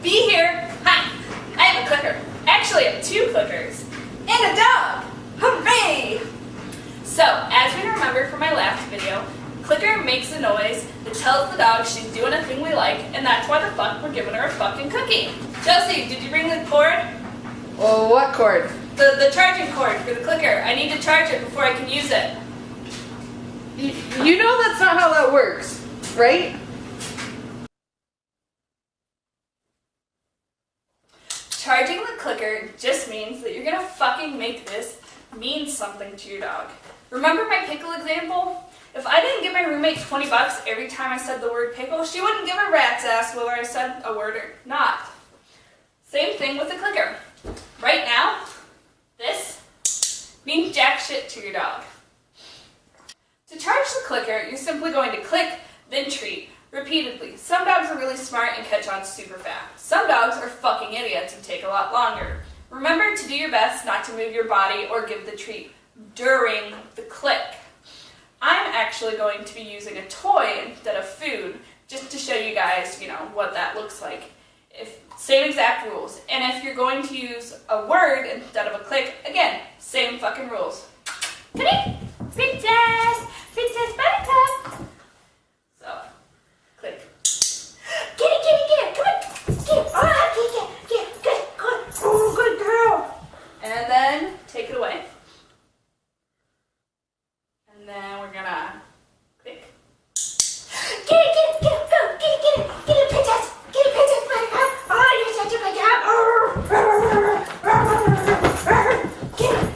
Be here. Hi. I have a clicker. Actually, I have two clickers. And a dog. Hooray! So, as we remember from my last video, clicker makes a noise that tells the dog she's doing a thing we like, and that's why the fuck we're giving her a fucking cookie. Chelsea, did you bring the cord? Well, what cord? The charging cord for the clicker. I need to charge it before I can use it. You know that's not how that works, right? Charging the clicker just means that you're gonna fucking make this mean something to your dog. Remember my pickle example? If I didn't give my roommate 20 bucks every time I said the word pickle, she wouldn't give a rat's ass whether I said a word or not. Same thing with the clicker. Right now, this means jack shit to your dog. To charge the clicker, you're simply going to click, then treat, repeatedly. Some dogs are really smart and catch on super fast. Some dogs are fucking idiots and take a lot longer. Remember to do your best not to move your body or give the treat during the click. I'm actually going to be using a toy instead of food, just to show you guys, what that looks like. Same exact rules. And if you're going to use a word instead of a click, again, same fucking rules. Come here, princess buttercup. So, click. Get it, come on, get it. Oh, get it, good, oh, good girl. And then take it away. And then we're gonna click. Get it, go, get it, princess buttercup. Oh, you're such a good job.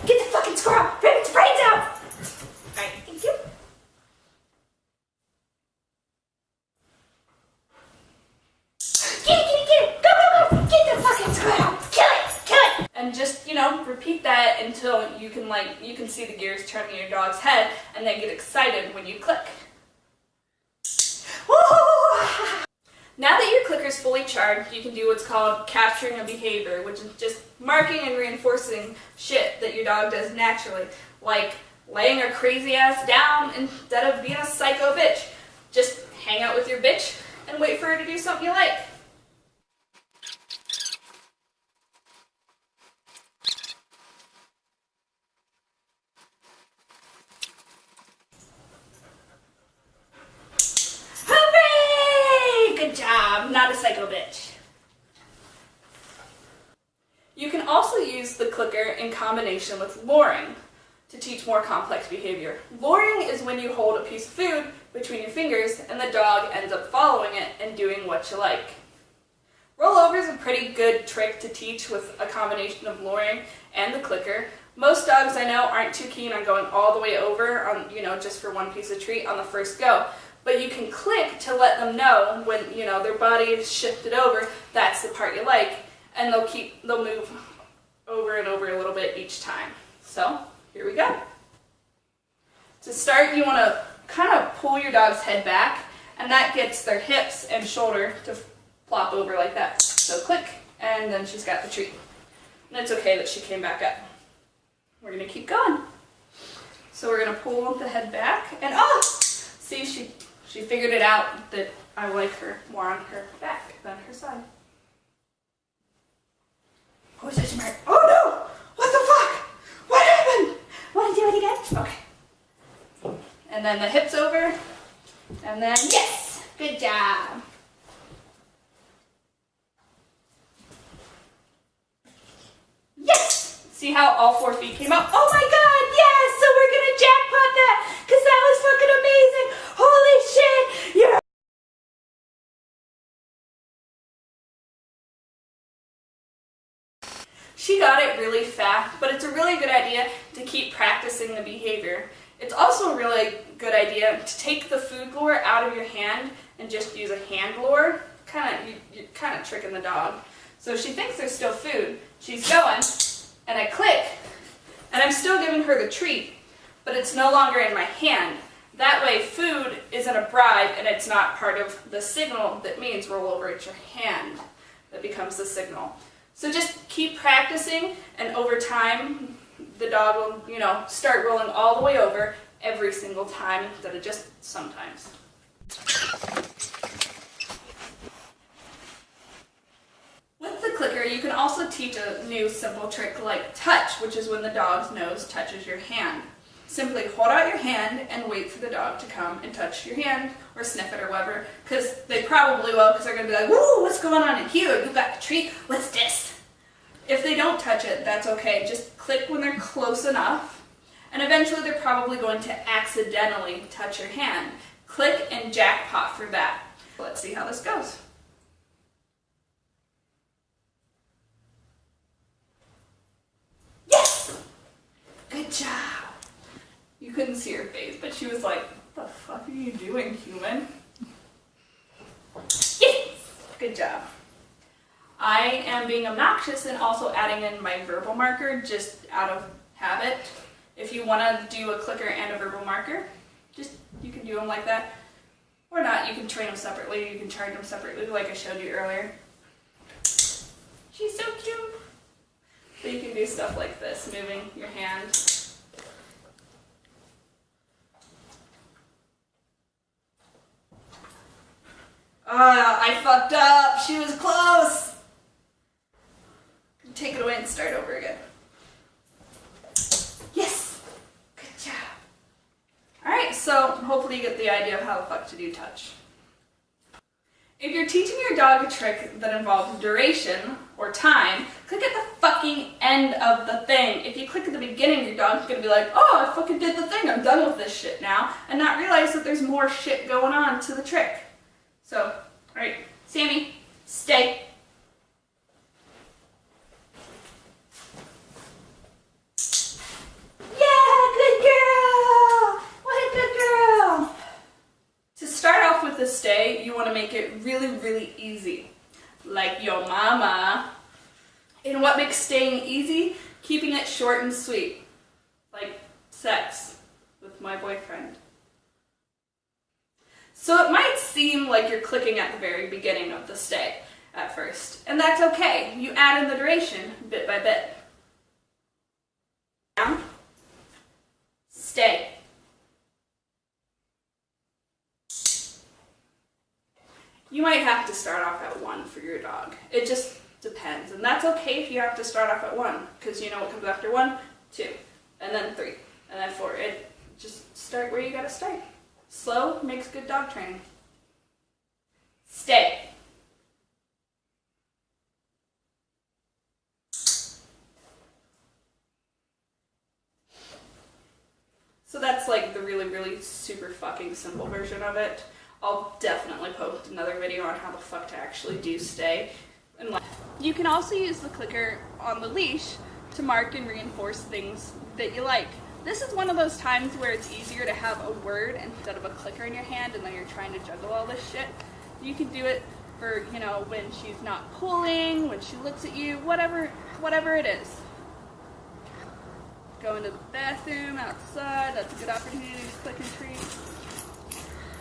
Get the fucking squirrel, rip its brains out. Alright, thank you. Get it, go, get the fucking squirrel, kill it. And just, repeat that until you can see the gears turning in your dog's head and they get excited when you click. Woo! Now that your clicker is fully charged, you can do what's called capturing a behavior, which is just marking and reinforcing shit that your dog does naturally, like laying her crazy ass down instead of being a psycho bitch. Just hang out with your bitch and wait for her to do something you like. Good job, not a psycho bitch. You can also use the clicker in combination with luring to teach more complex behavior. Luring is when you hold a piece of food between your fingers and the dog ends up following it and doing what you like. Rollover is a pretty good trick to teach with a combination of luring and the clicker. Most dogs I know aren't too keen on going all the way over on, just for one piece of treat on the first go. But you can click to let them know when, their body is shifted over, that's the part you like, and they'll move over and over a little bit each time. So, here we go. To start, you want to kind of pull your dog's head back, and that gets their hips and shoulder to plop over like that. So click, and then she's got the treat. And it's okay that she came back up. We're going to keep going. So we're going to pull the head back, and see, she figured it out that I like her more on her back than her side. Oh, is it smart? Oh no! What the fuck? What happened? Want to do it again? Okay. And then the hips over. And then, yes! Good job. Yes! See how all 4 feet came out? Oh my god, yes! So we're gonna jackpot that! Because that was fucking amazing! Holy shit! Yeah! She got it really fast, but it's a really good idea to keep practicing the behavior. It's also a really good idea to take the food lure out of your hand and just use a hand lure. You're kind of tricking the dog. So she thinks there's still food. She's going, and I click, and I'm still giving her the treat, but it's no longer in my hand. That way food isn't a bribe and it's not part of the signal that means roll over at your hand. That becomes the signal. So just keep practicing, and over time the dog will, start rolling all the way over every single time instead of just sometimes. you can also teach a new simple trick like touch, which is when the dog's nose touches your hand. Simply hold out your hand and wait for the dog to come and touch your hand or sniff it or whatever, because they probably will, because they're going to be like, woo, what's going on in here? You got the treat? What's this? If they don't touch it, that's okay. Just click when they're close enough, and eventually they're probably going to accidentally touch your hand. Click and jackpot for that. Let's see how this goes. Yes! Good job. You couldn't see her face, but she was like, what the fuck are you doing, human? Yes! Good job. I am being obnoxious and also adding in my verbal marker just out of habit. If you want to do a clicker and a verbal marker, you can do them like that. Or not, you can train them separately, you can charge them separately like I showed you earlier. She's so cute. So you can do stuff like this, moving your hand. I fucked up. She was close. Take it away and start over again. Yes. Good job. Alright, so hopefully you get the idea of how the fuck to do touch. If you're teaching your dog a trick that involves duration or time, click at the fucking end of the thing. If you click at the beginning, your dog's gonna be like, oh, I fucking did the thing, I'm done with this shit now, and not realize that there's more shit going on to the trick. So, alright, Sammy, stay. Yeah, good girl! What a good girl! To start off with the stay, you want to make it really, really easy. Like your mama. And what makes staying easy? Keeping it short and sweet. Like sex with my boyfriend. So it might seem like you're clicking at the very beginning of the stay at first. And that's okay. You add in the duration bit by bit. Down. Stay. You might have to start off at 1 for your dog. It just depends. And that's okay if you have to start off at 1, because you know what comes after 1? 2, and then 3, and then 4. Just start where you gotta start. Slow makes good dog training. Stay. So that's like the really, really super fucking simple version of it. I'll definitely post another video on how the fuck to actually do stay. And you can also use the clicker on the leash to mark and reinforce things that you like. This is one of those times where it's easier to have a word instead of a clicker in your hand and then you're trying to juggle all this shit. You can do it for, you know, when she's not pulling, when she looks at you, whatever it is. Go into the bathroom, outside, that's a good opportunity to click and treat.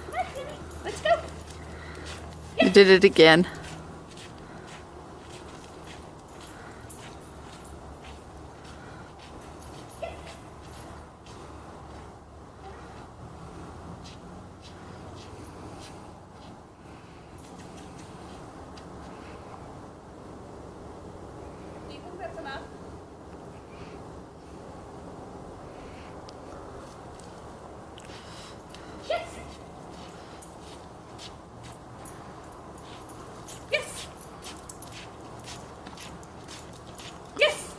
Come on, baby, let's go. Yeah. You did it again. Do you think that's enough? Yes. Yes. Yes.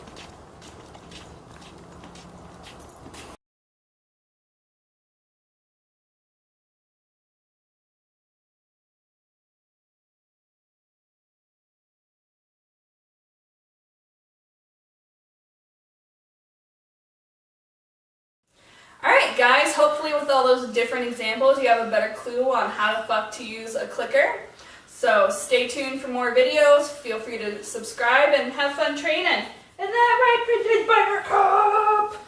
Alright guys, hopefully with all those different examples you have a better clue on how the fuck to use a clicker. So stay tuned for more videos, feel free to subscribe and have fun training. Isn't that right, Princess Buttercup?